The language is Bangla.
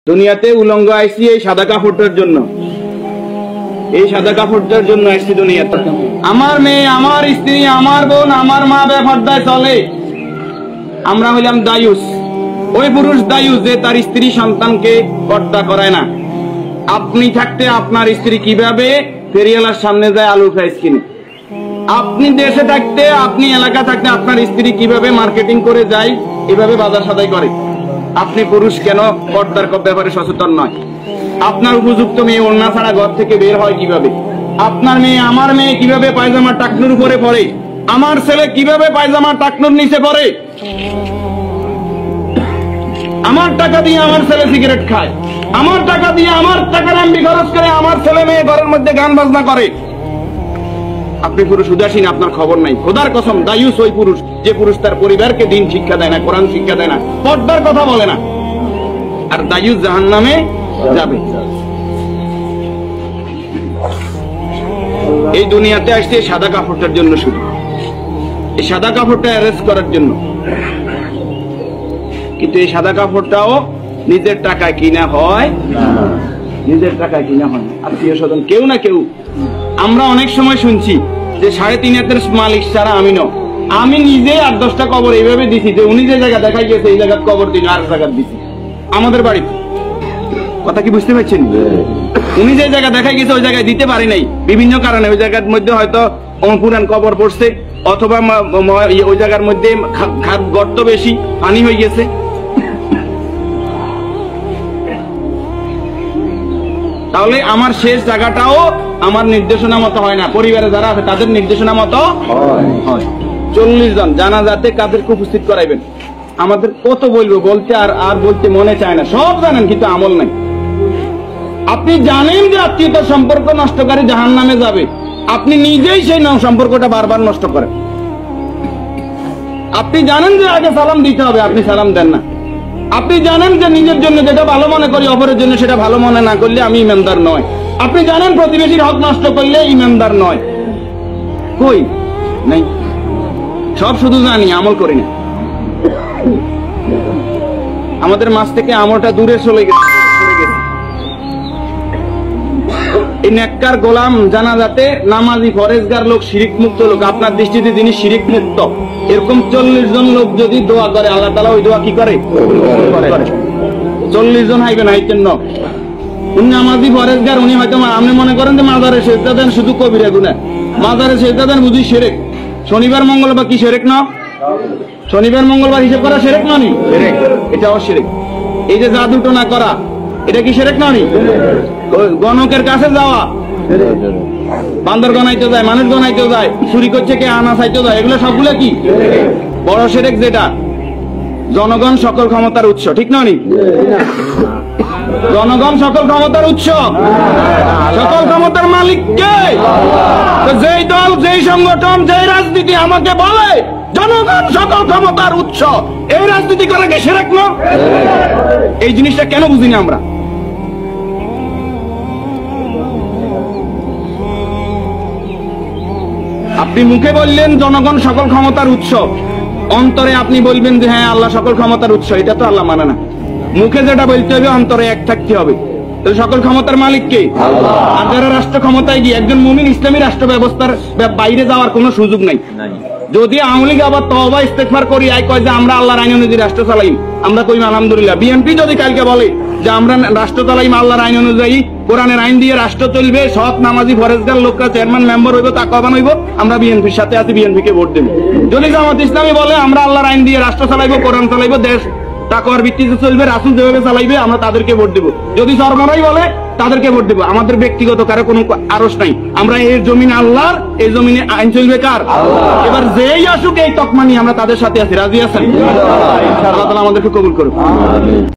দুনিয়াতে উলঙ্গ আইসি এই সাদা কাপড়টার জন্য, এই সাদা কাপড়টার জন্য আসছি দুনিয়াতে। আমার মেয়ে, আমার স্ত্রী, আমার বোন, আমার মা বেপরদায় চলে, আমরা হইলাম দায়ুস। ওই পুরুষ দায়ুস যে তার স্ত্রী সন্তানকে পর্দা করায় না। আপনি থাকতে আপনার স্ত্রী কিভাবে ফেরিওয়ালার সামনে যায় আলু ফ্রাইস কিনে? আপনি দেশে থাকতে, আপনি এলাকা থাকতে আপনার স্ত্রী কিভাবে মার্কেটিং করে যায়, এভাবে বাজার সদাই করে? আপনি পুরুষ কেন পর্দার ব্যাপারে সচেতন নয়? আপনার উপযুক্ত মেয়ে ওড়না ছাড়া ঘর থেকে বের হয় কিভাবে? আপনার মেয়ে, আমার মেয়ে কিভাবে পায়জামা টাকনুর উপরে পড়ে? আমার ছেলে কিভাবে পায়জামা টাকনুর নিচে পড়ে? আমার টাকা দিয়ে আমার ছেলে সিগারেট খায়, আমার টাকা দিয়ে আমার টাকার এমবি খরচ করে আমার ছেলে মেয়ে ঘরের মধ্যে গান বাজনা করে। আপনি পুরুষ উদাসীন, আপনার খবর নাই। খোদার কসম, দায়ুস ওই পুরুষ যে পুরুষ তার পরিবারকে দিন শিক্ষা দেয় না, কোরআন শিক্ষা দেয় না, পর্দার কথা বলে না। আর দায়ুস জাহান্নামে যাবে। এই দুনিয়াতে আসছে সাদা কাপড়টার জন্য, শুধু এই সাদা কাপড়টা অ্যারেস্ট করার জন্য। কিন্তু এই সাদা কাপড়টাও নিজের টাকায় কিনা হয়, নিজের টাকায় কিনা হয়। আত্মীয় স্বজন কেউ না কেউ, আমরা অনেক সময় শুনছি যে 3.5 হাতের মালিক ছাড়া আমি ন, আমি নিজে 8-10টা কবর এইভাবে দিছি যে উনি যে জায়গা দেখাই গেছে এই জায়গার কবর দিন আর জায়গা দিছি আমাদের বাড়িতে। কথা কি বুঝতে পারছেন? উনি যে জায়গা দেখাই গেছে ওই জায়গায় দিতে পারি নাই বিভিন্ন কারণে। ওই জায়গার মধ্যে হয়তো পুরান কবর পড়ছে, অথবা ওই জায়গার মধ্যে গর্ত বেশি, পানি হয়ে গেছে। তাহলে আমার শেষ জায়গাটাও আমার নির্দেশনা মতো হয় না, পরিবারে যারা আছে তাদের নির্দেশনা মতো হয়। 40 জন জানাজাতে কাদেরকে উপস্থিত করাইবেন? আমাদের কত বলবো, বলতে আর বলতে মনে চায় না। সব জানেন কিন্তু আমল নাই। আপনি জানেন যে আত্মীয়তার সম্পর্ক নষ্টকারী জাহান্নামে যাবে, আপনি নিজেই সেই সম্পর্কটা বারবার নষ্ট করেন। আপনি জানেন যে আগে সালাম দিতে হবে, আপনি সালাম দেন না। আপনি জানেন যে নিজের জন্য যেটা ভালো মনে করি অপরের জন্য সেটা ভালো মনে না করলে আমি ইমানদার নয়। আপনি জানেন প্রতিবেশীর হক নষ্ট করলে ইমানদার নয়। কই নাই, সব শুধু জানি, আমল করি না। আমাদের মাঝ থেকে আমলটা দূরে চলে গেছে। এই নেককার গোলাম জানাজাতে নামাজি ফরেজগার লোক, শিরিক মুক্ত লোক, আপনার দৃষ্টিতে যিনি শিরিক মুক্ত, এরকম 40 জন লোক যদি দোয়া করে আল্লাহ তাআলা ওই দোয়া কি করে? 40 জন হাইবেন হাইতেন ন। উনি নামাজি ফরেজগার, উনি হয়তো আপনি মনে করেন যে মাজারে সেজদা দেন শুধু কবিরা গুনাহ, মাজারে সেজদা দেন বুঝি শিরক। শনিবার মঙ্গলবার কি শিরক না? শনিবার মঙ্গলবার হিসাব করা শিরক না? নি এটাও শিরক। এই যে জাদু টোনা করা, এটা কি শিরক না? নি গণকের কাছে যাওয়া, বান্দর গনাইতে যায়, মানুষ গনাইতে যায়, চুরি করছে কে, আনা চাইতে যায়, এগুলো সবগুলো কি বড় শিরক? যেটা জনগণ সকল ক্ষমতার উৎস, ঠিক না? নি জনগণ সকল ক্ষমতার উৎস, সকল ক্ষমতার মালিক কে? যেই দল, যেই সংগঠন, যেই রাজনীতি আমাকে বলে জনগণ সকল ক্ষমতার উৎস, এই রাজনীতি করা কি শিরক না? এই জিনিসটা কেন বুঝিনি আমরা? আপনি মুখে বললেন জনগণ সকল ক্ষমতার উৎস, অন্তরে আপনি বলবেন যে হ্যাঁ আল্লাহ সকল ক্ষমতার উৎস। এটা তো আল্লাহ মানে না। মুখে যেটা বলতে হবে অন্তরে এক থাকতে হবে। তো সকল ক্ষমতার মালিক কে? আল্লাহ। আর যারা রাষ্ট্র ক্ষমতায় গিয়ে, একজন মুমিন ইসলামী রাষ্ট্র ব্যবস্থার বাইরে যাওয়ার কোনো সুযোগ নাই। যদি আওয়ামী লীগ আবার তওবা ইস্তেগফার করি আই কয় যে আমরা আল্লাহর আইন অনুযায়ী রাষ্ট্র চালাই, আমরা কই আলহামদুলিল্লাহ। বিএনপি যদি কালকে বলে যে আমরা রাষ্ট্র চালাইম আল্লাহর আইন অনুযায়ী, কোরআনের আইন দিয়ে রাষ্ট্র চলবে, সৎ নামাজি ফরেজগার লোকরা চেয়ারম্যান মেম্বার হইব, তাকওয়াবান হইব, আমরা বিএনপির সাথে আছি, বিএনপি কে ভোট দেব। যদি জামাত ইসলামী বলে আমরা আল্লাহর আইন দিয়ে রাষ্ট্র চালাইবো, কোরআন চালাইবো, দেশ তাকওয়ার ভিত্তিতে চলবে, রাসূল যেভাবে চালাইবে আমরা তাদেরকে ভোট দেব। যদি সরকারই বলে তাদেরকে ভোট দেব। আমাদের ব্যক্তিগত কারো কোনো আরশ নাই। আমরা এই জমিন আল্লাহর, এই জমিনে আইন চলবে কার? আল্লাহ। এবার যেই আসুক এই তকমা নিয়ে আমরা তাদের সাথে আছি। রাজি আছেন? আল্লাহ তাআলা আমাদেরকে কবুল করুন।